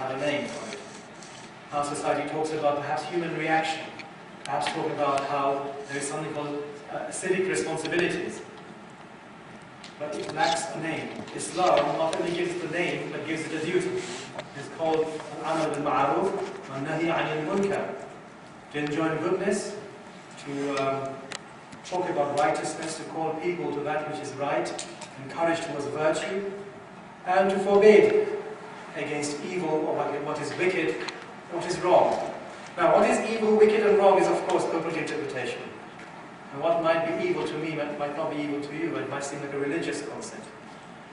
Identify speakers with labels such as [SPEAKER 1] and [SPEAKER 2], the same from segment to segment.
[SPEAKER 1] have a name for it. Our society talks about perhaps human reaction, perhaps talk about how there is something called civic responsibilities. But it lacks a name. Islam not only gives the name, but gives it a duty. It's called al-amal bil-ma'aruf wa-nahy 'anil munkar. To enjoin goodness, to talk about righteousness, to call people to that which is right, encourage towards virtue, and to forbid against evil or what is wicked, what is wrong. Now, what is evil, wicked, and wrong is, of course, open to interpretation. And what might be evil to me might not be evil to you, but it might seem like a religious concept.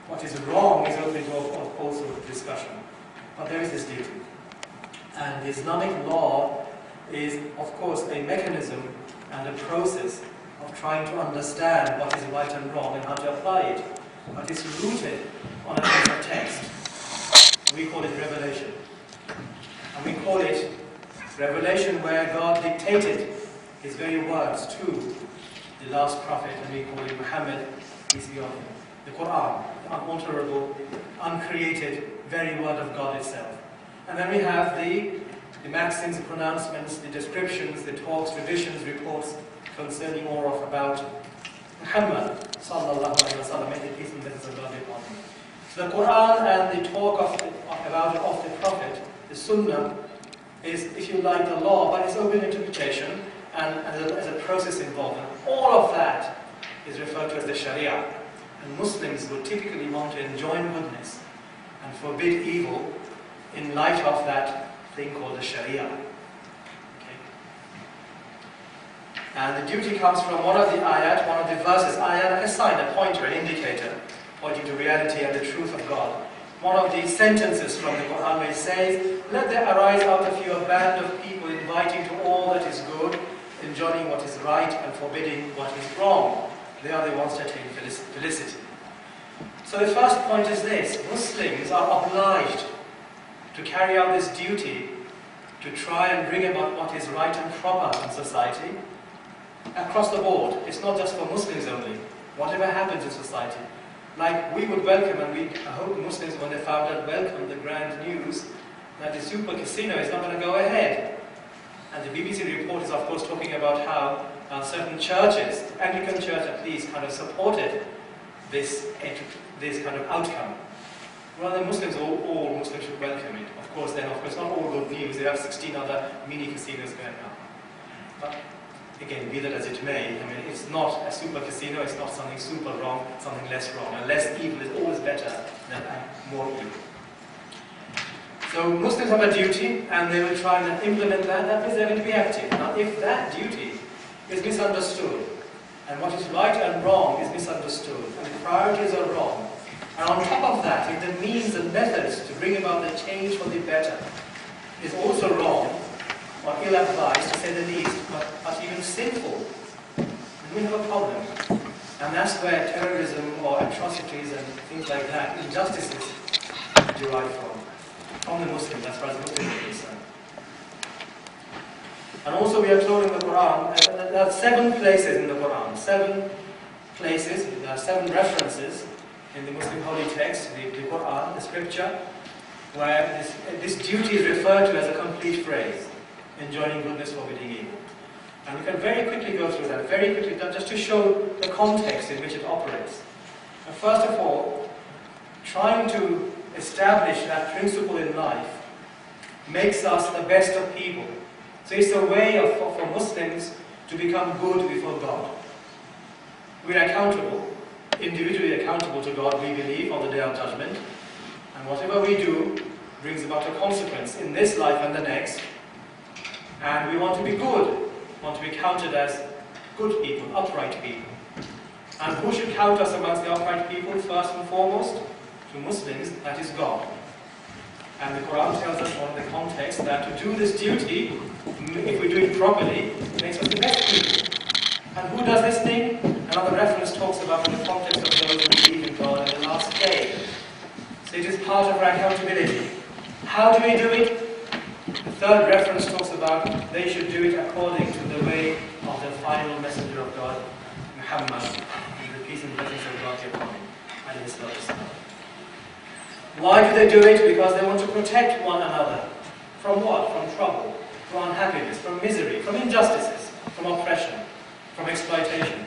[SPEAKER 1] What is wrong is open to all sorts of discussion. But there is this duty. And the Islamic law is, of course, a mechanism and a process of trying to understand what is right and wrong and how to apply it. But it's rooted on a piece of text. We call it revelation. And we call it revelation where God dictated His very words to the last prophet, and we call it Muhammad, peace be on him. The Quran, the unalterable, uncreated, very word of God itself. And then we have the maxims, the pronouncements, the descriptions, the talks, traditions, reports concerning or of about Muhammad sallallahu alaihi wasallam, may the peace and blessings of God be upon him. So the Quran and the talk of the Prophet, the Sunnah, is, if you like, the law, but it's open interpretation and as a process involved. And all of that is referred to as the Sharia. And Muslims would typically want to enjoin goodness and forbid evil in light of that thing called the Sharia. Okay. And the duty comes from one of the ayat, one of the verses. Ayat, like a sign, a pointer, an indicator, pointing to reality and the truth of God. One of the sentences from the Quran where it says, "Let there arise out of you a band of people inviting to all that is good, enjoining what is right and forbidding what is wrong. They are the ones that attain felicity." So the first point is this: Muslims are obliged to carry out this duty to try and bring about what is right and proper in society across the board. It's not just for Muslims only. Whatever happens in society. Like we would welcome, and I hope Muslims, when they found out, welcome the grand news that the super casino is not going to go ahead. And the BBC report is, of course, talking about how certain churches, Anglican Church at least, kind of supported this kind of outcome. Rather than Muslims, all Muslims should welcome it. Of course, not all good news. They have 16 other mini casinos going on. But again, be that as it may, I mean, it's not a super casino, it's not something super wrong, something less wrong. And less evil is always better than more evil. So Muslims have a duty, and they will try and implement that. That means they're going to be active. Now, if that duty is misunderstood, and what is right and wrong is misunderstood, and the priorities are wrong, and on top of that, if the means and methods to bring about the change for the better is also wrong, or ill-advised, to say the least, but even sinful, then we have a problem. And that's where terrorism or atrocities and things like that, injustices, derive from the Muslims, as far as Muslims are concerned. And also we are told in the Quran, there are 7 places in the Quran, 7 places, there are 7 references in the Muslim holy text, the Quran, the scripture, where this duty is referred to as a complete phrase, enjoining goodness, forbidding evil. And we can very quickly go through that, very quickly, just to show the context in which it operates. And first of all, trying to establish that principle in life makes us the best of people. So it's a way for Muslims to become good before God. We're accountable, individually accountable to God, we believe, on the Day of Judgment. And whatever we do brings about a consequence in this life and the next. And we want to be good, want to be counted as good people, upright people. And who should count us amongst the upright people first and foremost? To Muslims, that is God. And the Quran tells us from the context that to do this duty, if we do it properly, makes us the best people. And who does this thing? Another reference talks about in the context of those who believe in God and the last day. So it is part of our accountability. How do we do it? The third reference talks about they should do it according to the way of the final messenger of God, Muhammad, and the peace and blessings of God be upon him. Why do they do it? Because they want to protect one another. From what? From trouble, from unhappiness, from misery, from injustices, from oppression, from exploitation.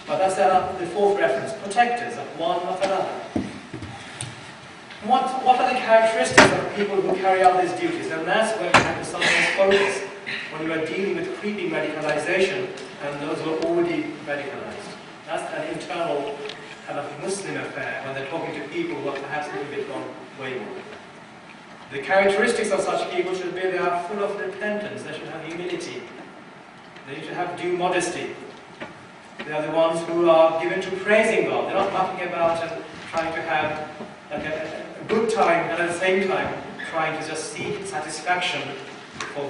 [SPEAKER 1] But that's the fourth reference, protectors of one of another. What are the characteristics of people who carry out these duties? And that's where we have to sometimes focus when we are dealing with creeping radicalization and those who are already radicalized. That's an internal kind of Muslim affair when they're talking to people who are perhaps a little bit gone wayward. The characteristics of such people should be they are full of repentance, they should have humility, they need to have due modesty. They are the ones who are given to praising God. They're not mucking about and trying to have like a good time and at the same time trying to just seek satisfaction for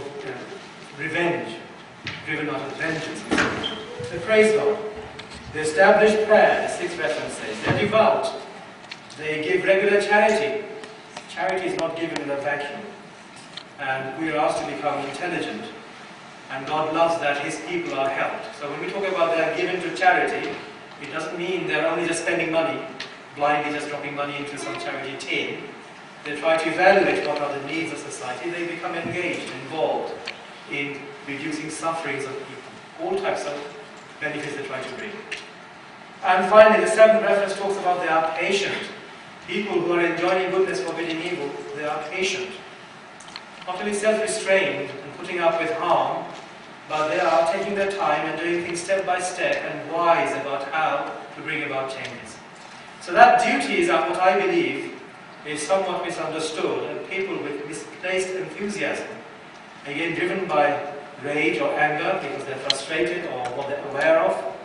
[SPEAKER 1] revenge, driven out of vengeance. They praise God. They establish prayer, the sixth reference says. They're devout. They give regular charity. Charity is not given in a vacuum. And we are asked to become intelligent. And God loves that His people are helped. So when we talk about they are given to charity, it doesn't mean they're only just spending money, blindly just dropping money into some charity tin. They try to evaluate what are the needs of society. They become engaged, involved in reducing sufferings of people. All types of benefits they try to bring. And finally, the seventh reference talks about they are patient. People who are enjoining goodness, forbidding evil, they are patient. Not only self-restrained and putting up with harm, but they are taking their time and doing things step by step and wise about how to bring about changes. So that duty is what I believe is somewhat misunderstood, and people with misplaced enthusiasm, again driven by rage or anger because they're frustrated or what they're aware of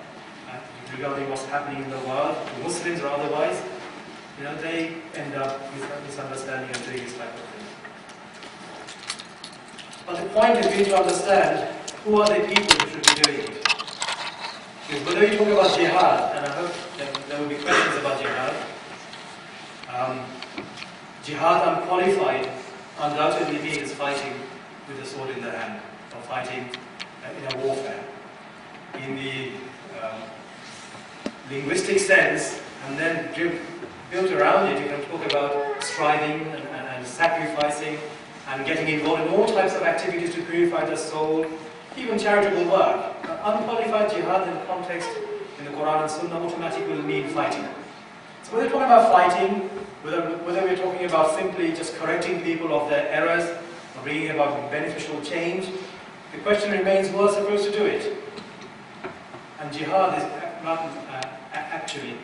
[SPEAKER 1] regarding what's happening in the world, to Muslims or otherwise, they end up misunderstanding and doing this type of thing. But the point is we need to understand who are the people who should be doing it. Because whether we talk about jihad, and I hope that there will be questions about jihad, jihad unqualified undoubtedly means fighting with a sword in the hand, or fighting in a warfare. In the linguistic sense, and then built around it, you can talk about striving and sacrificing and getting involved in all types of activities to purify the soul, even charitable work. Unqualified jihad in context in the Quran and Sunnah automatically will mean fighting. So when we're talking about fighting, whether we're talking about simply just correcting people of their errors or bringing about beneficial change, the question remains who are supposed to do it. And jihad is actually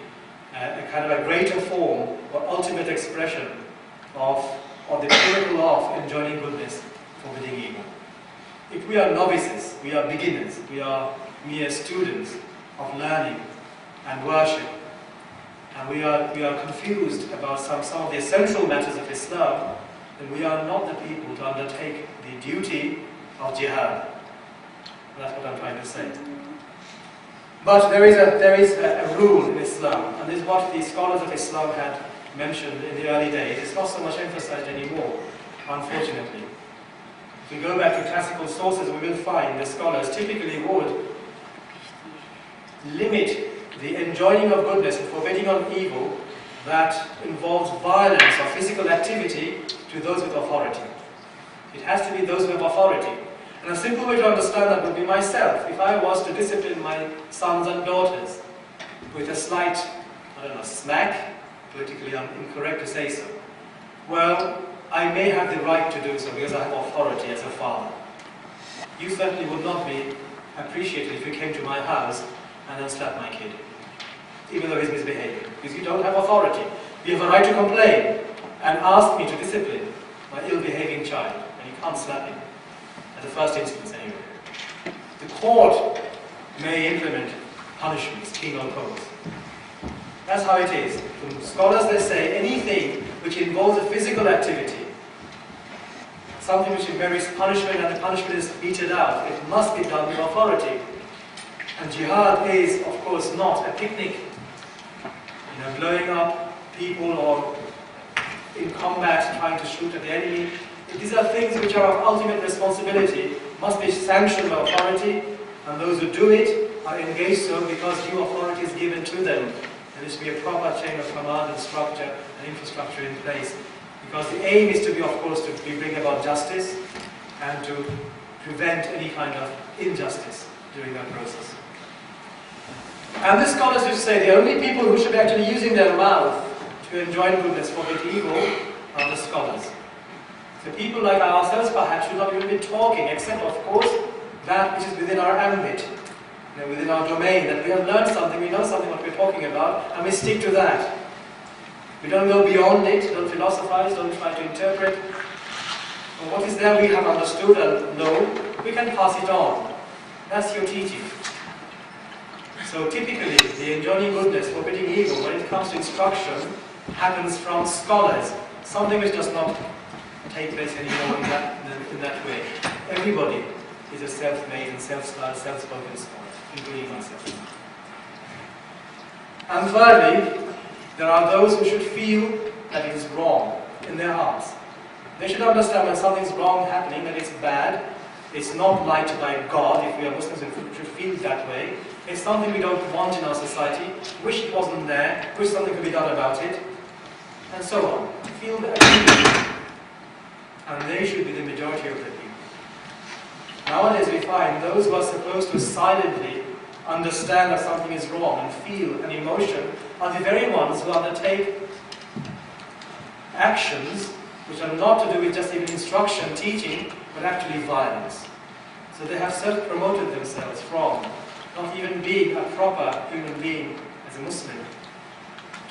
[SPEAKER 1] a kind of a greater form or ultimate expression of the pinnacle of enjoining goodness, forbidding evil. If we are novices, we are beginners, we are mere students of learning and worship, and we are confused about some of the essential matters of Islam, then we are not the people to undertake the duty of jihad. That's what I'm trying to say. But there is a rule in Islam, and this is what the scholars of Islam had mentioned in the early days. It's not so much emphasized anymore, unfortunately. If we go back to classical sources, we will find the scholars typically would limit the enjoining of goodness and forbidding of evil that involves violence or physical activity to those with authority. It has to be those who have authority. And a simple way to understand that would be myself. If I was to discipline my sons and daughters with a slight, smack, politically incorrect to say so, well, I may have the right to do so because I have authority as a father. You certainly would not be appreciated if you came to my house and then slapped my kid, even though he's misbehaving, because you don't have authority. You have a right to complain and ask me to discipline my ill-behaving child, and you can't slap him. At the first instance, anyway. The court may implement punishments, penal codes. That's how it is. From scholars, they say anything which involves a physical activity, something which merits punishment and the punishment is meted out, it must be done with authority. And jihad is, of course, not a picnic, blowing up people or in combat trying to shoot at the enemy. These are things which are of ultimate responsibility, must be sanctioned by authority, and those who do it are engaged so because due authority is given to them. There needs to be a proper chain of command and structure an infrastructure in place. Because the aim is to be, of course, to bring about justice and to prevent any kind of injustice during that process. And the scholars would say the only people who should be actually using their mouth to enjoin goodness, forbid evil, are the scholars. So people like ourselves perhaps should not even be talking, except of course that which is within our ambit, within our domain, that we have learned something, we know something what we're talking about, and we stick to that. We don't go beyond it, don't philosophize, don't try to interpret. And what is there we have understood and know, we can pass it on. That's your teaching. So typically, the enjoining goodness, forbidding evil, when it comes to instruction, happens from scholars. Something which does not take place anymore in that way. Everybody is a self-made and self-styled, self-spoken scholar, including myself. And thirdly, there are those who should feel that it is wrong in their hearts. They should understand when something's wrong happening, that it's bad, it's not liked by God. If we are Muslims, we should feel that way. It's something we don't want in our society, wish it wasn't there, wish something could be done about it, and so on. Feel that, and they should be the majority of the people. Nowadays we find those who are supposed to silently understand that something is wrong and feel an emotion are the very ones who undertake actions which are not to do with just even instruction, teaching, but actually violence. So they have self-promoted themselves from not even being a proper human being as a Muslim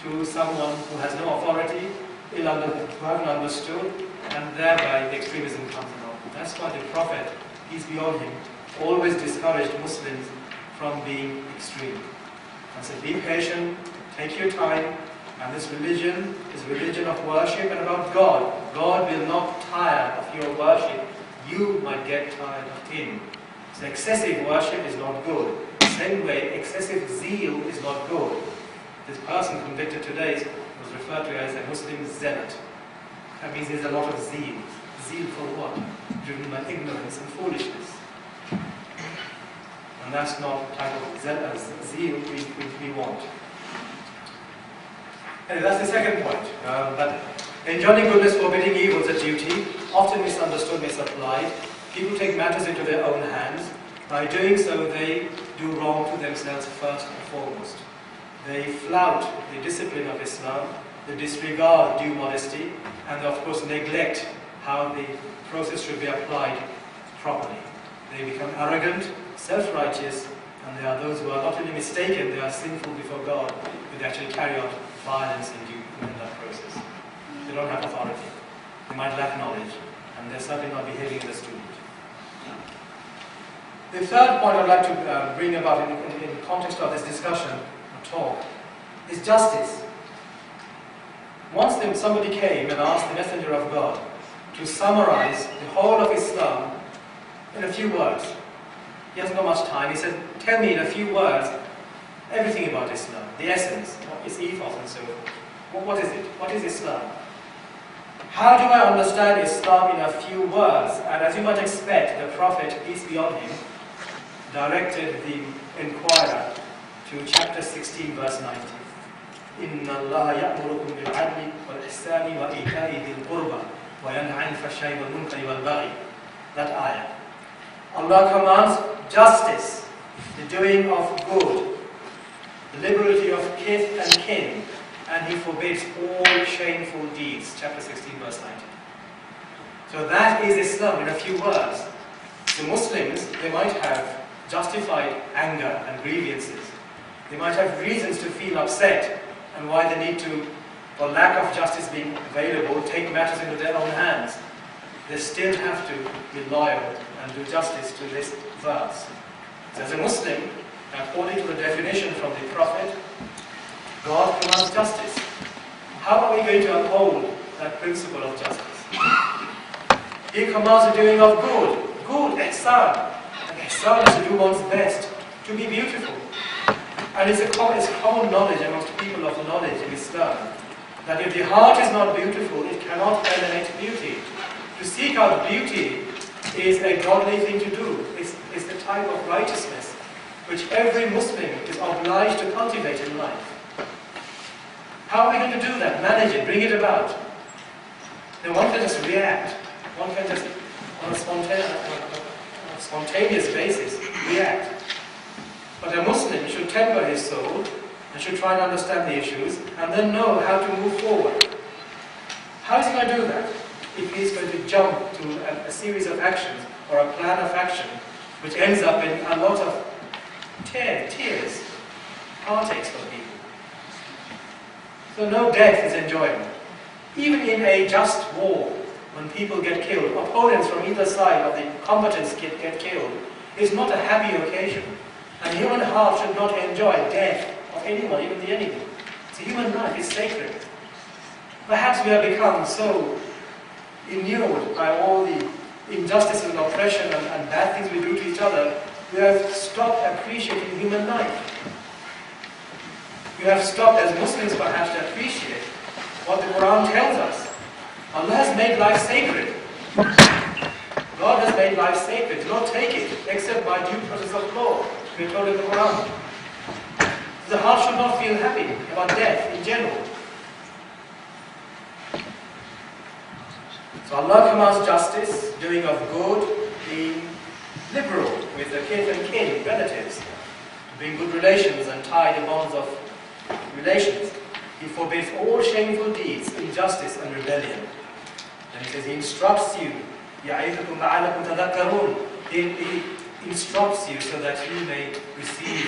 [SPEAKER 1] to someone who has no authority, who haven't understood, and thereby the extremism comes along. That's why the Prophet, peace be on him, always discouraged Muslims from being extreme. And said, be patient, take your time, and this religion is a religion of worship and about God. God will not tire of your worship. You might get tired of Him. So excessive worship is not good. Same way, excessive zeal is not good. This person convicted today was referred to as a Muslim zealot. That means there's a lot of zeal. Zeal for what? Driven by ignorance and foolishness. And that's not the type of zeal we want. Anyway, that's the second point. That enjoining goodness, forbidding evil is a duty, often misunderstood, misapplied. People take matters into their own hands. By doing so, they do wrong to themselves first and foremost. They flout the discipline of Islam, they disregard due modesty, and of course neglect how the process should be applied properly. They become arrogant, self-righteous, and there are those who are not only mistaken, they are sinful before God, but they actually carry out violence in that process. They don't have authority. They might lack knowledge, and they're certainly not behaving as a student. The third point I'd like to bring about in the context of this discussion or talk is justice. Once somebody came and asked the Messenger of God to summarize the whole of Islam in a few words. He hasn't got much time. He said, tell me in a few words everything about Islam, the essence, its ethos and so forth. What is it? What is Islam? How do I understand Islam in a few words? And as you might expect, the Prophet, peace be on him, directed the inquirer to chapter 16, verse 90. إِنَّ اللَّهَ يَأْمُرُكُمْ بِالْعَدْلِ وَالْإِحْسَانِ وَإِيتَاءِ ذِي الْقُرْبَى وَيَنْهَى عَنِ الْفَحْشَاءِ وَالْمُنكَرِ وَالْبَغْيِ. That ayah. Allah commands justice, the doing of good, the liberty of kith and kin, and He forbids all shameful deeds. Chapter 16, verse 90. So that is Islam in a few words. The Muslims, they might have justified anger and grievances. They might have reasons to feel upset and why they need to, for lack of justice being available, take matters into their own hands. They still have to be loyal and do justice to this verse. So as a Muslim, according to the definition from the Prophet, God commands justice. How are we going to uphold that principle of justice? He commands the doing of good. Good, ihsan. And ihsan is to do one's best, to be beautiful. And it's common knowledge amongst people of knowledge in Islam that if the heart is not beautiful, it cannot emanate beauty. To seek out beauty is a godly thing to do. It's the type of righteousness which every Muslim is obliged to cultivate in life. How are we going to do that? Manage it, bring it about? Then one can just react. One can just, on a spontaneous basis, react. But a Muslim should temper his soul and should try and understand the issues and then know how to move forward. How is he going to do that? If he's going to jump to a series of actions or a plan of action which ends up in a lot of tears, heartaches for people. So no death is enjoyable. Even in a just war, when people get killed, opponents from either side of the combatants get killed, is not a happy occasion. And the human heart should not enjoy death of anyone, even the enemy. It's a human life, it's sacred. Perhaps we have become so inured by all the injustices and oppression and bad things we do to each other, we have stopped appreciating human life. We have stopped, as Muslims perhaps, to appreciate what the Quran tells us. Allah has made life sacred. God has made life sacred. Do not take it except by due process of law. We are told in the Quran. The heart should not feel happy about death in general. So Allah commands justice, doing of good, being liberal with the kith and kin, relatives, being good relations and tie the bonds of relations. He forbids all shameful deeds, injustice and rebellion. And he says he instructs you, يَعِذُكُمْ لَعَلَّكُمْ تَذَكَّرُونَ. He instructs you so that you may receive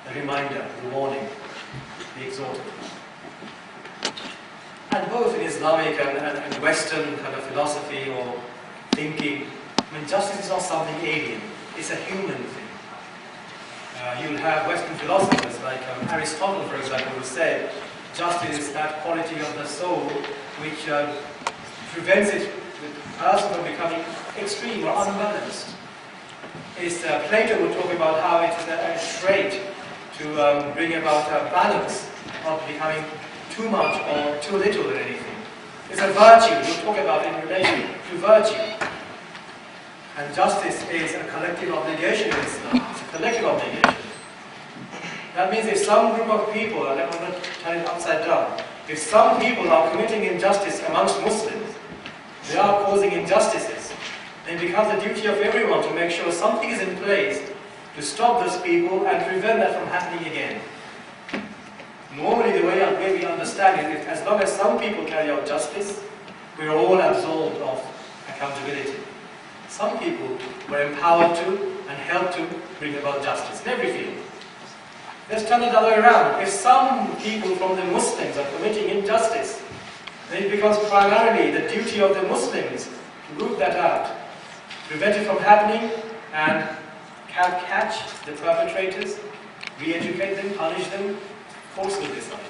[SPEAKER 1] the reminder, the warning, the exhortation. And both in Islamic and Western kind of philosophy or thinking, I mean, justice is not something alien. It's a human thing. You'll have Western philosophers like Aristotle, for example, who said justice is that quality of the soul which prevents it, the person from becoming extreme or unbalanced. Plato would talk about how it is a trait to bring about a balance, not becoming too much or too little in anything. It's a virtue we'll talk about in relation to virtue. And justice is a collective obligation in Islam. It's a collective obligation. That means if some group of people, and I'm going to turn it upside down, if some people are committing injustice amongst Muslims, they are causing injustices, then it becomes the duty of everyone to make sure something is in place to stop those people and prevent that from happening again. Normally the way we understand it is as long as some people carry out justice, we are all absolved of accountability. Some people were empowered to and helped to bring about justice in every field. Let's turn it the other way around. If some people from the Muslims are committing injustice, then it becomes primarily the duty of the Muslims to root that out, prevent it from happening, and catch the perpetrators, re-educate them, punish them, forceful decide.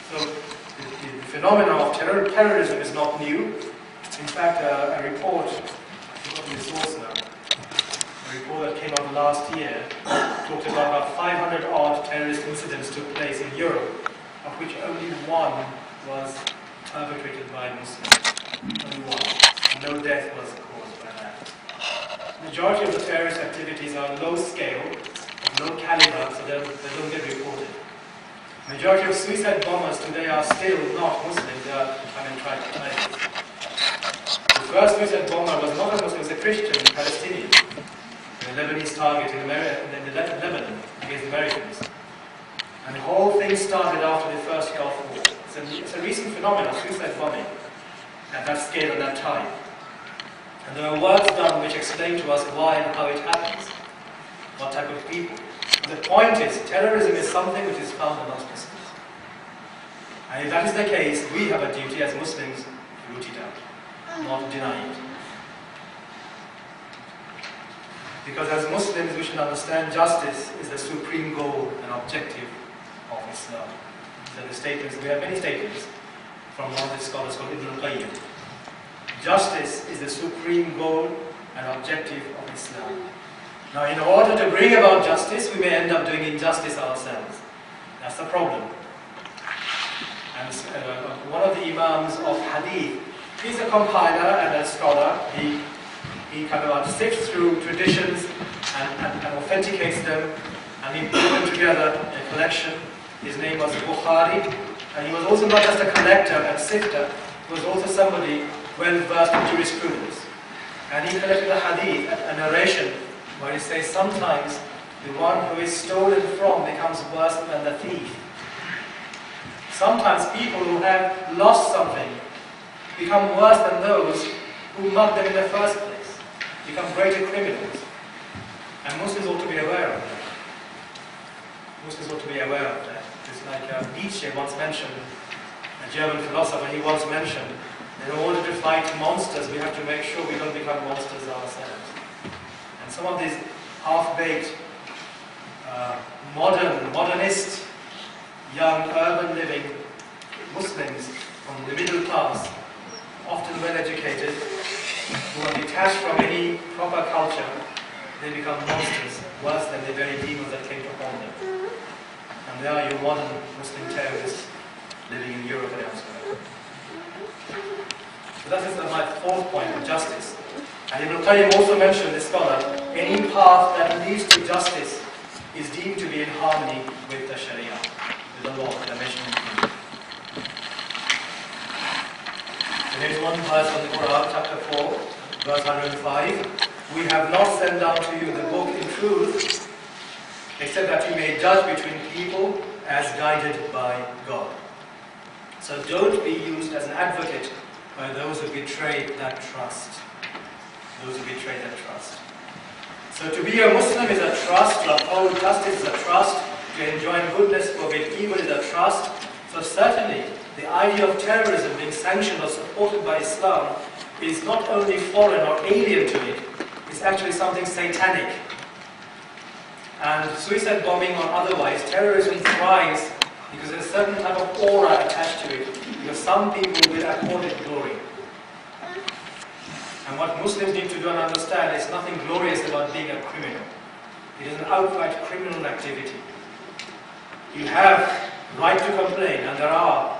[SPEAKER 1] So the phenomenon of terrorism is not new. In fact, a report, I forgot the source now, a report that came out last year talked about 500 odd terrorist incidents took place in Europe, of which only one was perpetrated by Muslims. Only one. And no death was caused by that. The majority of the terrorist activities are low scale, low caliber, so they don't get reported. Majority of suicide bombers today are still not Muslim, they are tried. The first suicide bomber was not a Muslim, it was a Christian, Palestinian, a Lebanese target in Lebanon against the Americans. And the whole thing started after the first Gulf War. It's a recent phenomenon, suicide bombing, at that scale and that time. And there are works done which explain to us why and how it happens. What type of people. The point is, terrorism is something which is found amongst Muslims. And if that is the case, we have a duty as Muslims to root it out, not deny it. Because as Muslims, we should understand justice is the supreme goal and objective of Islam. These are the statements, we have many statements from one of the scholars called Ibn al-Qayyim. Justice is the supreme goal and objective of Islam. Now, in order to bring about justice, we may end up doing injustice ourselves. That's the problem. And one of the Imams of Hadith, he's a compiler and a scholar. He kind of sifts through traditions and authenticates them, and he puts them together in a collection. His name was Bukhari, and he was also not just a collector and sifter, he was also somebody well versed in jurisprudence. And he collected a hadith, a narration, where he says sometimes the one who is stolen from becomes worse than the thief. Sometimes people who have lost something become worse than those who mugged them in the first place, become greater criminals. And Muslims ought to be aware of that. Muslims ought to be aware of that. It's like Nietzsche once mentioned, a German philosopher, he once mentioned, in order to fight monsters, we have to make sure we don't become monsters ourselves. And some of these half-baked, modernist, young, urban living Muslims from the middle class, often well-educated, who are detached from any proper culture, they become monsters, worse than the very demons that came to haunt them. And they are your modern Muslim terrorists living in Europe and elsewhere. So that is my fourth point of justice. And Ibn Qayyim also mentioned, this scholar, any path that leads to justice is deemed to be in harmony with the Sharia, with the law that I mentioned. So here's one verse from the Quran, chapter 4, verse 105. We have not sent down to you the book in truth, except that you may judge between people as guided by God. So don't be used as an advocate by those who betray that trust. Those who betray that trust. So to be a Muslim is a trust, to uphold justice is a trust, to enjoin goodness, forbid evil is a trust. So certainly the idea of terrorism being sanctioned or supported by Islam is not only foreign or alien to it, it's actually something satanic. And suicide bombing or otherwise, terrorism thrives because there's a certain type of aura attached to it, because some people will accord it glory. And what Muslims need to do and understand is nothing glorious about being a criminal. It is an outright criminal activity. You have right to complain, and there are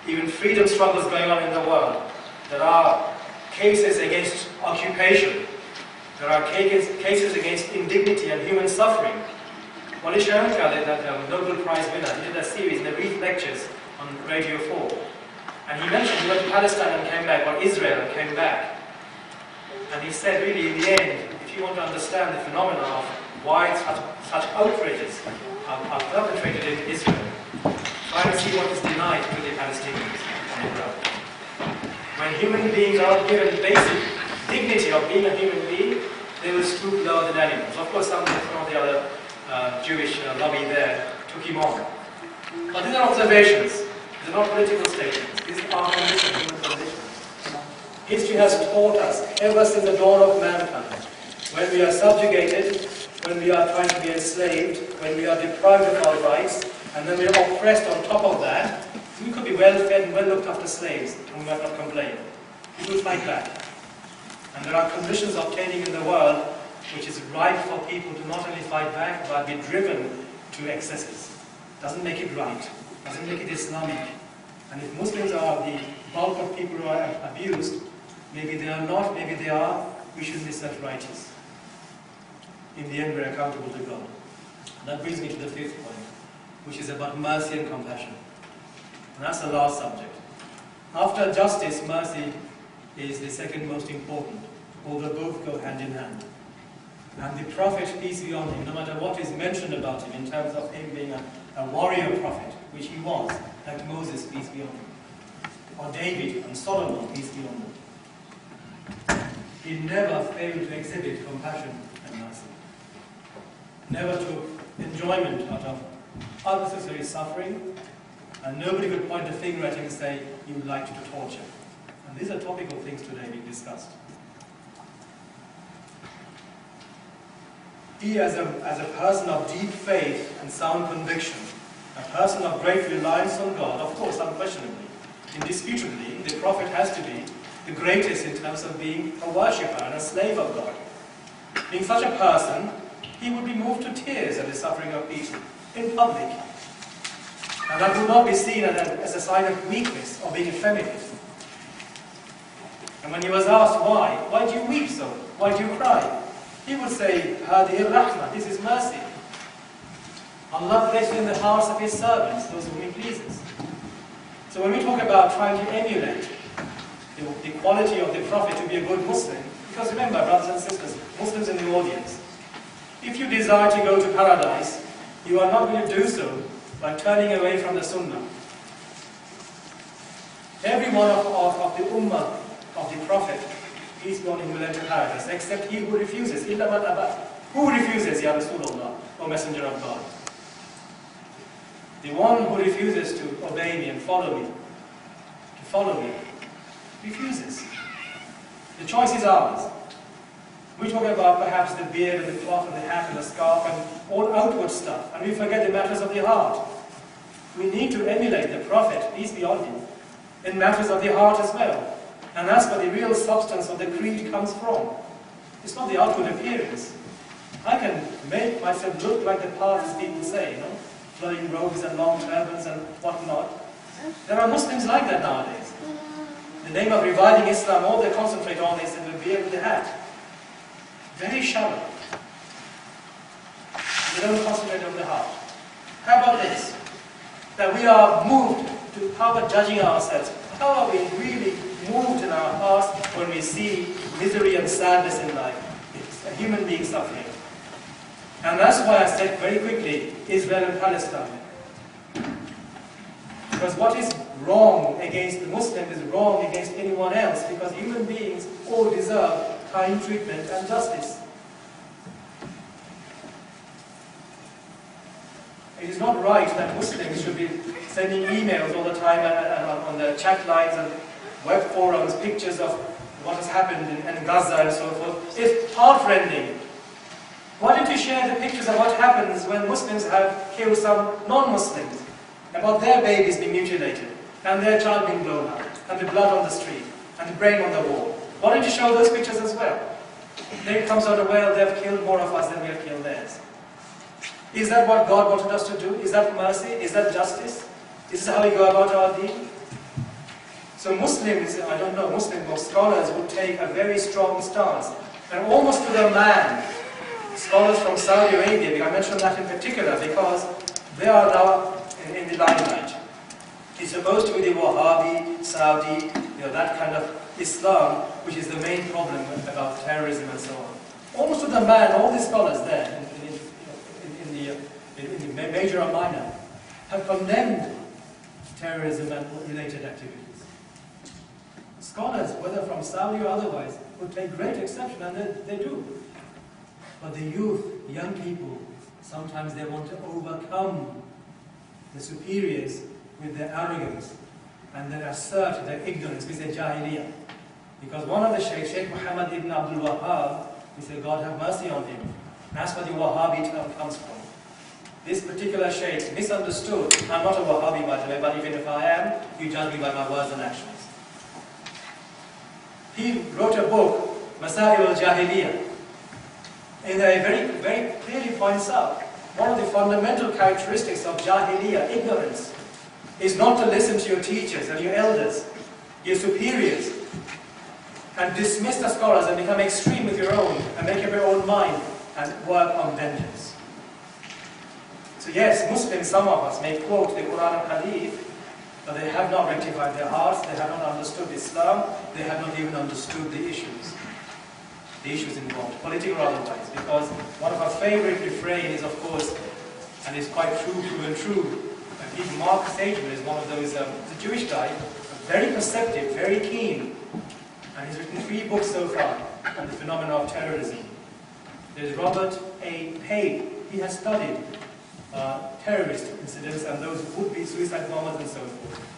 [SPEAKER 1] even freedom struggles going on in the world. There are cases against occupation. There are cases against indignity and human suffering. Wali Shankar, that Nobel Prize winner, he did a series in the brief lectures on Radio 4. And he mentioned he went to Palestine and came back, or Israel and came back. And he said, really, in the end, if you want to understand the phenomena of why such outrages are perpetrated in Israel, try to see what is denied to the Palestinians on the ground. When human beings are not given basic dignity of being a human being, they will stoop lower than animals. Of course, some of the other Jewish lobby there took him on. But these are observations. These are not political statements. These are conditions, human conditions. History has taught us, ever since the dawn of mankind, when we are subjugated, when we are trying to be enslaved, when we are deprived of our rights, and then we are oppressed on top of that, we could be well-fed and well-looked after slaves, and we might not complain. We will fight back. And there are conditions obtaining in the world which is ripe for people to not only fight back, but be driven to excesses. Doesn't make it right. Doesn't make it Islamic. And if Muslims are the bulk of people who are abused, maybe they are not, maybe they are, we shouldn't be self-righteous. In the end, we're accountable to God. And that brings me to the fifth point, which is about mercy and compassion. And that's the last subject. After justice, mercy is the second most important, although both go hand in hand. And the Prophet, peace be on him, no matter what is mentioned about him in terms of him being a warrior prophet, which he was, like Moses, peace be on him, or David and Solomon, peace be on them, he never failed to exhibit compassion and mercy. Never took enjoyment out of unnecessary suffering, and nobody could point a finger at him and say, you would like to torture. And these are topical things today being discussed. He, as a person of deep faith and sound conviction, a person of great reliance on God, of course, unquestionably, indisputably, the Prophet has to be the greatest in terms of being a worshipper and a slave of God. Being such a person, he would be moved to tears at the suffering of people in public. And that would not be seen as a sign of weakness or being effeminate. And when he was asked why do you weep so? Why do you cry? He would say, Hadihi Rahmah, this is mercy. Allah places in the hearts of His servants, those whom He pleases. So when we talk about trying to emulate the quality of the Prophet to be a good Muslim, because remember, brothers and sisters, Muslims in the audience, if you desire to go to paradise, you are not going to do so by turning away from the Sunnah. Every one of the Ummah of the Prophet, peace be on him, will enter paradise, except he who refuses. Illa man aba. Who refuses, Ya Rasulullah, O Messenger of God? The one who refuses to obey me and follow me, refuses. The choice is ours. We talk about perhaps the beard and the cloth and the hat and the scarf and all outward stuff, and we forget the matters of the heart. We need to emulate the Prophet, peace be on him, in matters of the heart as well. And that's where the real substance of the creed comes from. It's not the outward appearance. I can make myself look like the pious people say, flowing robes and long turbans and whatnot. There are Muslims like that nowadays. In the name of reviving Islam, all they concentrate on is the beard and the hat. Very shallow. They don't concentrate on the heart. How about this? That we are moved to, how about judging ourselves? How are we really moved in our hearts when we see misery and sadness in life? It's a human being suffering. And that's why I said very quickly, Israel and Palestine. Because what is wrong against the Muslim is wrong against anyone else, because human beings all deserve kind treatment and justice. It is not right that Muslims should be sending emails all the time on the chat lines and web forums, pictures of what has happened in Gaza and so forth. It's heartrending. Why don't you share the pictures of what happens when Muslims have killed some non-Muslims, about their babies being mutilated, and their child being blown up, and the blood on the street, and the brain on the wall? Why don't you show those pictures as well? Then it comes out, well, they've killed more of us than we have killed theirs. Is that what God wanted us to do? Is that mercy? Is that justice? Is this how we go about our deen? So Muslims, I don't know, Muslim scholars would take a very strong stance, and almost to the man, scholars from Saudi Arabia, I mention that in particular because they are now in the limelight. It's supposed to be the Wahhabi, Saudi, that kind of Islam, which is the main problem about terrorism and so on. Almost to the man, all these scholars there, in the major or minor, have condemned terrorism and related activities. Scholars, whether from Saudi or otherwise, would take great exception, and they do. But the youth, young people, sometimes they want to overcome the superiors with their arrogance, and they assert their ignorance with their jahiliyyah. Because one of the sheikhs, Sheikh Muhammad ibn Abdul Wahhab, he said, God have mercy on him. That's where the Wahhabi term comes from. This particular sheikh misunderstood. I'm not a Wahhabi, by the way, but even if I am, you judge me by my words and actions. He wrote a book, Masail al-Jahiliyyah. In there, very clearly points out one of the fundamental characteristics of Jahiliyyah, ignorance, is not to listen to your teachers and your elders, your superiors, and dismiss the scholars and become extreme with your own, and make up your own mind and work on vengeance. So yes, Muslims, some of us, may quote the Quran and Hadith, but they have not rectified their hearts, they have not understood Islam, they have not even understood the issues involved, political or otherwise. Because one of our favorite refrains is, of course, and it's quite proven true, even Mark Sageman is one of those, a Jewish guy, very perceptive, very keen, and he's written 3 books so far on the phenomena of terrorism. There's Robert A. Page. He has studied terrorist incidents and those would-be suicide bombers and so forth.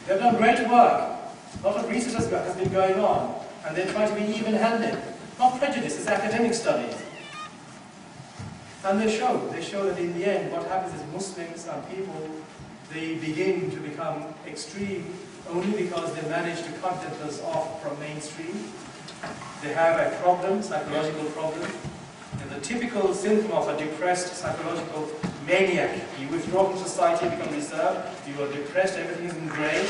[SPEAKER 1] They've done great work. A lot of research has been going on, and they try to be even-handed. Not prejudice, it's academic studies. And they show that in the end, what happens is Muslims and people, they begin to become extreme only because they manage to cut themselves off from mainstream. They have a problem, psychological problem. And the typical symptom of a depressed psychological maniac, you withdraw from society, become reserved, you are depressed, everything is in grey,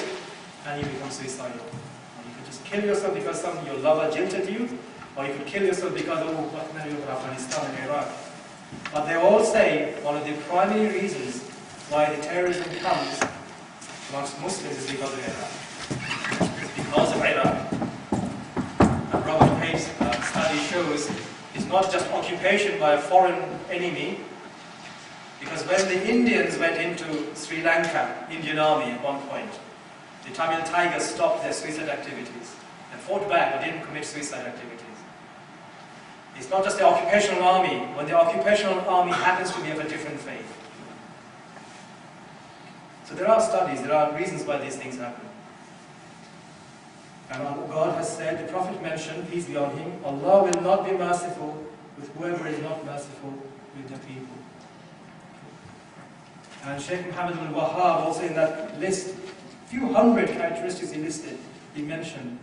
[SPEAKER 1] and you become suicidal. And you can just kill yourself because your lover jilted you, or you could kill yourself because, oh, what can I do about Afghanistan and Iraq? But they all say one of the primary reasons why the terrorism comes amongst Muslims is because of Iraq. It's because of Iraq. And Robert Page's study shows it's not just occupation by a foreign enemy, because when the Indians went into Sri Lanka, Indian army at one point, the Tamil Tigers stopped their suicide activities and fought back but didn't commit suicide activities. It's not just the occupational army, when the occupational army happens to be of a different faith. So there are studies, there are reasons why these things happen. And God has said, the Prophet mentioned, peace be on him, Allah will not be merciful with whoever is not merciful with the people. And Sheikh Muhammad al-Wahhab also in that list, few hundred characteristics he listed, he mentioned.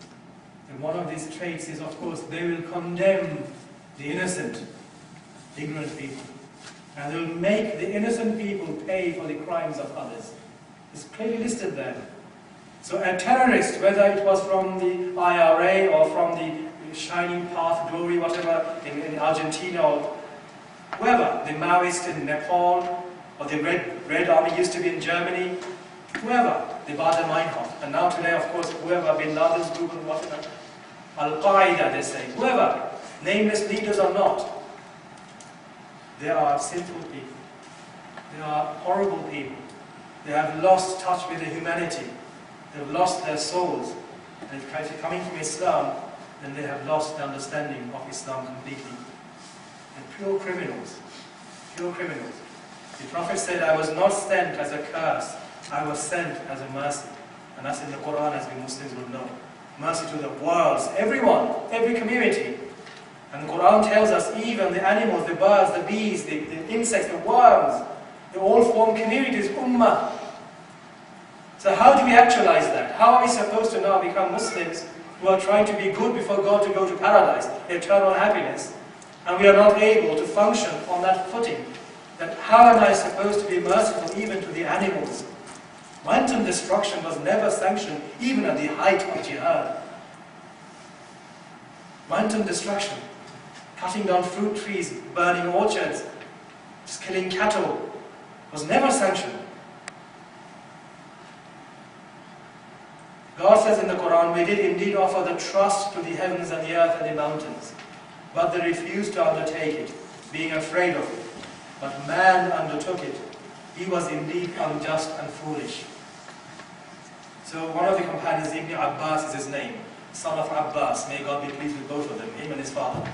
[SPEAKER 1] And one of these traits is, of course, they will condemn the innocent, ignorant people. And they will make the innocent people pay for the crimes of others. It's clearly listed there. So a terrorist, whether it was from the IRA or from the Shining Path, Glory, whatever, in Argentina or whoever, the Maoist in Nepal, or the Red Army used to be in Germany, whoever, the Bader-Meinhof, and now today, of course, whoever, Bin Laden's group and whatever, Al-Qaeda, they say, whoever, nameless leaders or not, they are sinful people. They are horrible people. They have lost touch with the humanity. They have lost their souls. And if they're coming from Islam, then they have lost the understanding of Islam completely. They're pure criminals. Pure criminals. The Prophet said, I was not sent as a curse. I was sent as a mercy. And that's in the Quran, as we Muslims will know. Mercy to the worlds, everyone, every community. And the Quran tells us even the animals, the birds, the bees, the insects, the worms, they all form communities, ummah. So how do we actualize that? How are we supposed to now become Muslims who are trying to be good before God to go to paradise, eternal happiness, and we are not able to function on that footing? That how am I supposed to be merciful even to the animals? Wanton destruction was never sanctioned even at the height of jihad. Wanton destruction, cutting down fruit trees, burning orchards, just killing cattle, was never sanctioned. God says in the Quran, we did indeed offer the trust to the heavens and the earth and the mountains, but they refused to undertake it, being afraid of it. But man undertook it. He was indeed unjust and foolish. So one of the companions, Ibn Abbas is his name, son of Abbas, may God be pleased with both of them, him and his father.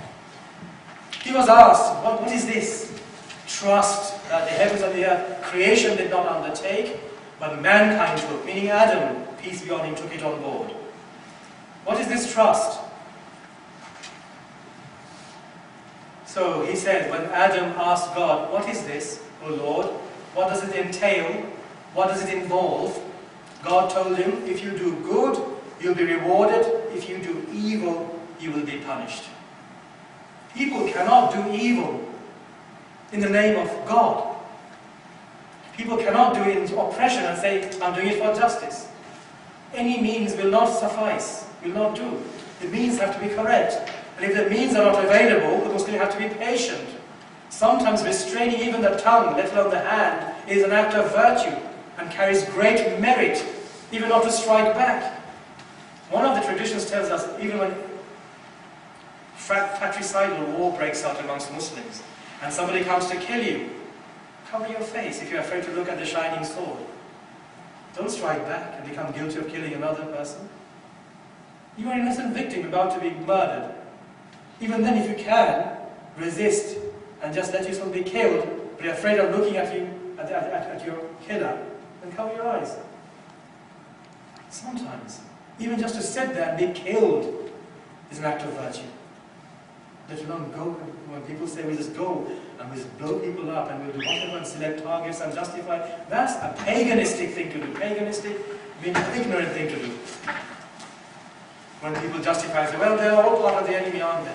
[SPEAKER 1] He was asked, what is this? Trust that the heavens and the earth, creation did not undertake, but mankind took, meaning Adam, peace be on him, took it on board. What is this trust? So he said, when Adam asked God, what is this, O Lord? What does it entail? What does it involve? God told him, if you do good, you'll be rewarded. If you do evil, you will be punished. People cannot do evil in the name of God. People cannot do it in oppression and say, I'm doing it for justice. Any means will not suffice, will not do. The means have to be correct. And if the means are not available, the Muslim have to be patient. Sometimes restraining even the tongue, let alone the hand, is an act of virtue and carries great merit, even not to strike back. One of the traditions tells us, even when fratricidal war breaks out amongst Muslims, and somebody comes to kill you, cover your face if you're afraid to look at the shining sword. Don't strike back and become guilty of killing another person. You are an innocent victim about to be murdered. Even then, if you can, resist and just let yourself be killed, but you're afraid of looking at your killer, then cover your eyes. Sometimes, even just to sit there and be killed is an act of virtue. Let alone go, when people say we just go and we just blow people up and we'll do whatever and select targets and justify, that's a paganistic thing to do. Paganistic means an ignorant thing to do. When people justify, say, well, they're all part of the enemy, aren't they?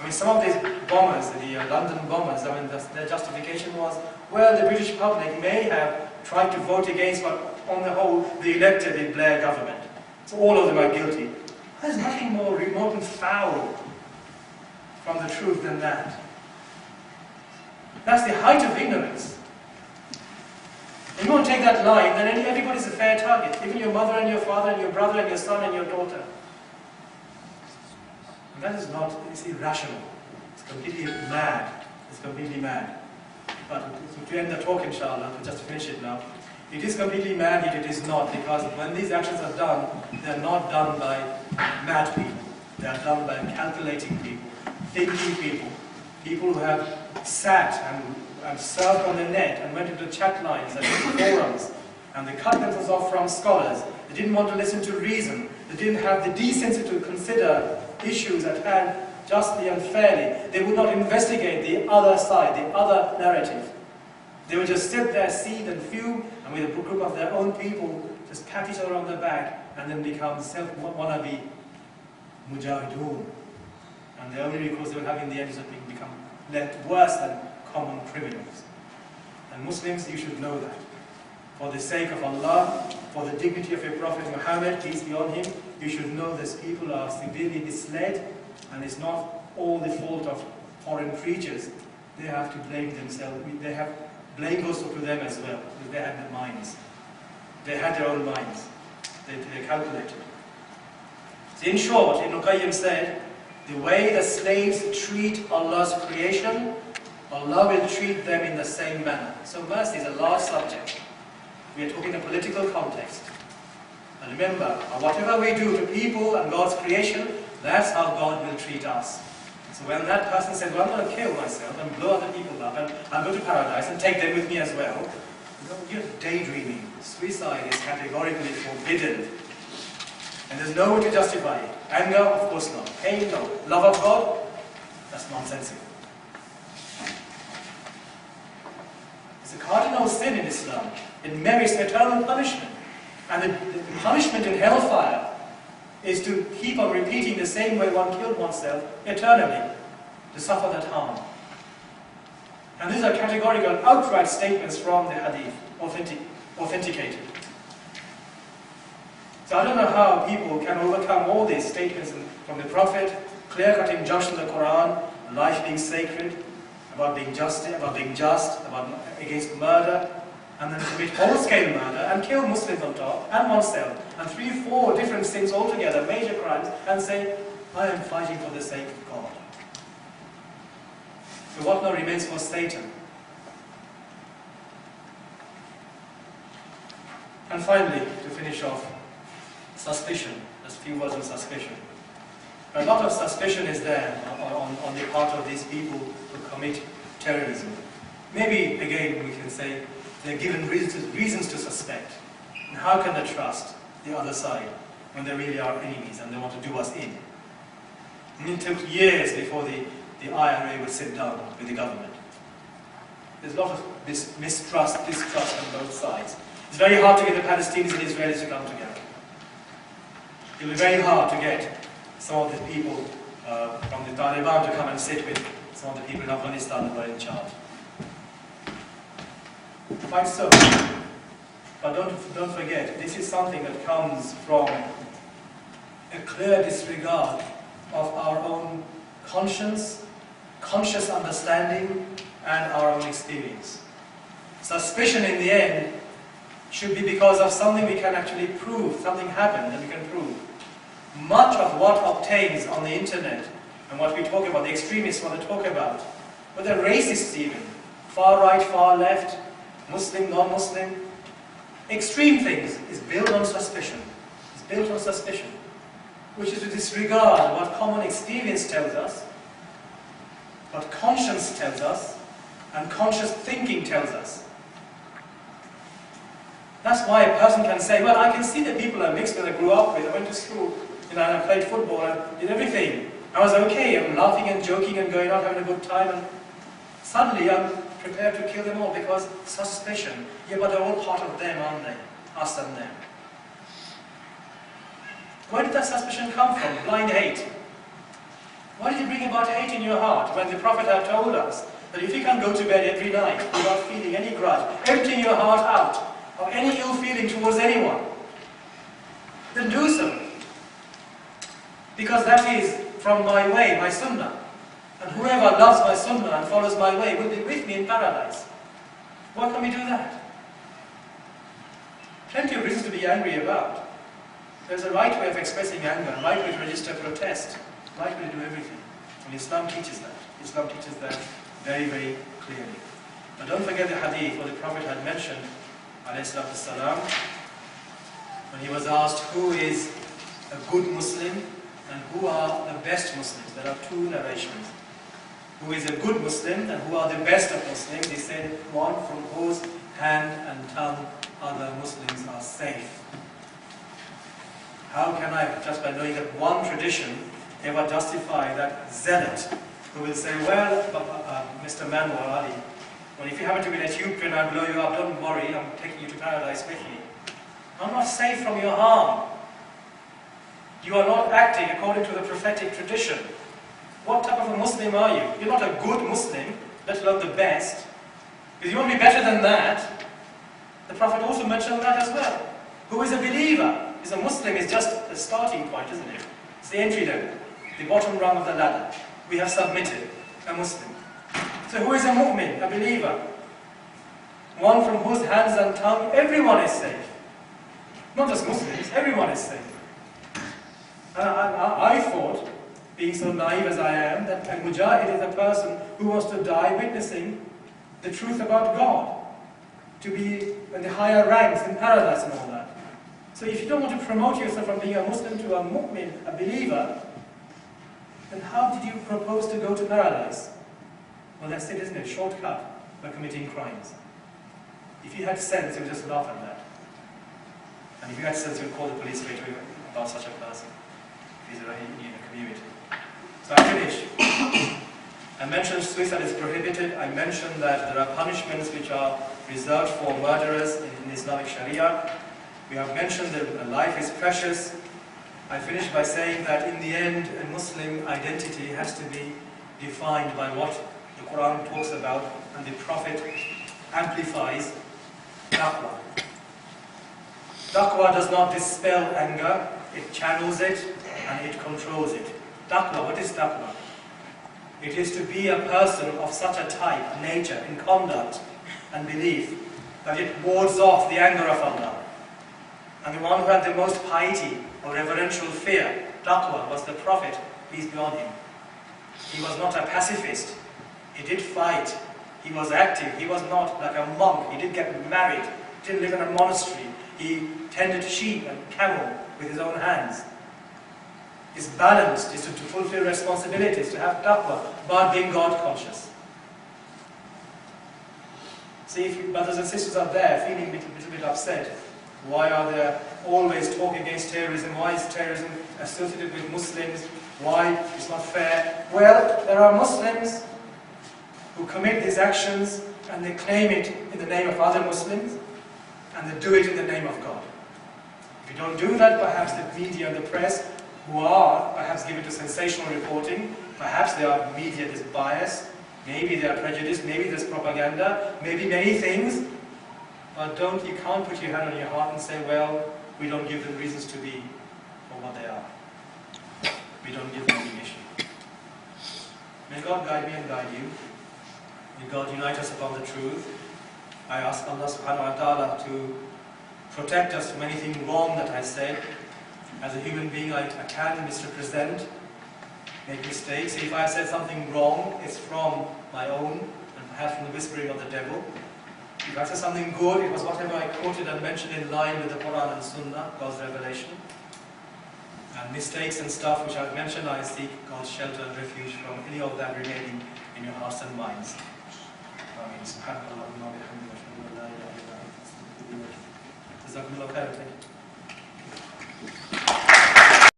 [SPEAKER 1] I mean, some of these bombers, the London bombers, I mean, their justification was, well, the British public may have tried to vote against, but on the whole, they elected the Blair government. So all of them are guilty. There's nothing more remote and foul from the truth than that. That's the height of ignorance. If you won't take that line, then everybody's a fair target. Even your mother and your father and your brother and your son and your daughter. And that is not, it's irrational. It's completely mad. It's completely mad. But to end the talk, inshallah, just to finish it now, it is completely mad, yet it is not, because when these actions are done, they are not done by mad people. They are done by calculating people, thinking people, people who have sat and surfed on the net and went into chat lines and forums, and they cut themselves off from scholars. They didn't want to listen to reason. They didn't have the decency to consider issues at hand justly and fairly. They would not investigate the other side, the other narrative. They would just sit there, seethe and fume, and with a group of their own people, just pat each other on the back, and then become wannabe mujahideen. And the only recourse they will have in the end is to become worse than common criminals. And Muslims, you should know that. For the sake of Allah, for the dignity of your Prophet Muhammad, peace be on him, you should know these people are severely misled, and it's not all the fault of foreign preachers. They have to blame themselves. Blame goes to them as well, because they had their minds. They had their own minds. They calculated. So in short, Ibn Qayyim said, the way the slaves treat Allah's creation, Allah will treat them in the same manner. So mercy is a large subject. We are talking in a political context. And remember, whatever we do to people and God's creation, that's how God will treat us. So when that person says, well, I'm going to kill myself and blow other people up and I'll go to paradise and take them with me as well, you're daydreaming. Suicide is categorically forbidden. And there's no way to justify it. Anger, of course not. Pain, no. Love of God, that's nonsensical. It's a cardinal sin in Islam. It merits eternal punishment. And the punishment in hellfire is to keep on repeating the same way one killed oneself eternally, to suffer that harm. And these are categorical, outright statements from the hadith, authenticated. So I don't know how people can overcome all these statements from the Prophet, clear-cut injunction in the Quran, life being sacred, about being just, about against murder, and then commit whole-scale murder and kill Muslims on top, and oneself, and 3-4 different things altogether, major crimes, and say, I am fighting for the sake of God. So what now remains for Satan? And finally, to finish off, suspicion. Just a few words on suspicion. A lot of suspicion is there on the part of these people who commit terrorism. Maybe, again, we can say, they're given reasons to suspect. And how can they trust the other side when they really are enemies and they want to do us in? And it took years before the IRA would sit down with the government. There's a lot of distrust on both sides. It's very hard to get the Palestinians and Israelis to come together. It will be very hard to get some of the people from the Taliban to come and sit with some of the people in Afghanistan who are in charge. Quite so. But don't forget, this is something that comes from a clear disregard of our own conscience, conscious understanding, and our own experience. Suspicion in the end should be because of something we can actually prove, something happened that we can prove. Much of what obtains on the internet and what we talk about, the extremists want to talk about, but the racists even, far right, far left, Muslim, non-Muslim, extreme things is built on suspicion. It's built on suspicion, which is to disregard what common experience tells us, what conscience tells us, and conscious thinking tells us. That's why a person can say, well, I can see the people I mixed with, I grew up with, I went to school, and I played football, and did everything. I was okay, I'm laughing and joking and going out having a good time, and suddenly I'm prepared to kill them all because suspicion. Yeah, but they're all part of them, aren't they? Us and them. Where did that suspicion come from? Blind hate. Why did it bring about hate in your heart when the Prophet had told us that if you can go to bed every night without feeling any grudge, emptying your heart out of any ill feeling towards anyone, then do so. Because that is from my way, my sunnah. And whoever loves my sunnah and follows my way will be with me in paradise. Why can't we do that? Plenty of reasons to be angry about. There's a right way of expressing anger, a right way to register protest, a right way to do everything. And Islam teaches that. Islam teaches that very, very clearly. But don't forget the hadith where the Prophet had mentioned, alayhi salatu salam, when he was asked who is a good Muslim and who are the best Muslims. There are two narrations. Who is a good Muslim and who are the best of Muslims? He said, one from whose hand and tongue other Muslims are safe. How can I, just by knowing that one tradition, ever justify that zealot who will say, well, Mr. Manwar Ali, well, if you happen to be an Ethiopian, I'll blow you up, don't worry, I'm taking you to paradise with me. I'm not safe from your harm. You are not acting according to the prophetic tradition. What type of a Muslim are you? You're not a good Muslim, let alone the best. If you want to be better than that, the Prophet also mentioned that as well. Who is a believer? Is a Muslim is just a starting point, isn't it? It's the entry level, the bottom rung of the ladder. We have submitted, a Muslim. So who is a mu'min, a believer? One from whose hands and tongue everyone is safe. Not just Muslims, everyone is safe. And I thought, being so naive as I am, that a mujahid is a person who wants to die witnessing the truth about God, to be in the higher ranks in paradise and all that. So if you don't want to promote yourself from being a Muslim to a mu'min, a believer, then how did you propose to go to paradise? Well, that's it, isn't it? Shortcut by committing crimes. If you had sense, you would just laugh at that. And if you had sense, you would call the police straight away about such a person. If he's in a community. So I finish. I mentioned suicide is prohibited. I mentioned that there are punishments which are reserved for murderers in Islamic Sharia. We have mentioned that life is precious. I finished by saying that in the end, a Muslim identity has to be defined by what the Quran talks about and the Prophet amplifies: taqwa. Taqwa does not dispel anger, it channels it and it controls it. Taqwa, what is taqwa? It is to be a person of such a type, nature, in conduct and belief that it wards off the anger of Allah. And the one who had the most piety or reverential fear, taqwa, was the Prophet, peace be on him. He was not a pacifist. He did fight. He was active. He was not like a monk. He did get married. He didn't live in a monastery. He tended sheep and camel with his own hands. His balance is to fulfill responsibilities, to have taqwa, but being God conscious. See, if you, brothers and sisters are there feeling a little bit upset, why are they always talking against terrorism? Why is terrorism associated with Muslims? Why? It's not fair. Well, there are Muslims who commit these actions and they claim it in the name of other Muslims and they do it in the name of God. If you don't do that, perhaps the media and the press, who are perhaps given to sensational reporting, perhaps they are media is biased, maybe they are prejudiced, maybe there's propaganda, maybe many things, but you can't put your hand on your heart and say, well, we don't give them reasons to be for what they are. We don't give them recognition. May God guide me and guide you. May God unite us upon the truth. I ask Allah subhanahu wa ta'ala to protect us from anything wrong that I say. As a human being, I can misrepresent, make mistakes. If I have said something wrong, it's from my own, and perhaps from the whispering of the devil. If I said something good, it was whatever I quoted and mentioned in line with the Quran and Sunnah, God's revelation. And mistakes and stuff which I've mentioned, I seek God's shelter and refuge from any of that remaining in your hearts and minds. Ameen. Subhanallah wa bihamdihi wa ashhadu an la ilaha illa anta astaghfiruka wa atubu ilayk. Jazakumullahu khairan.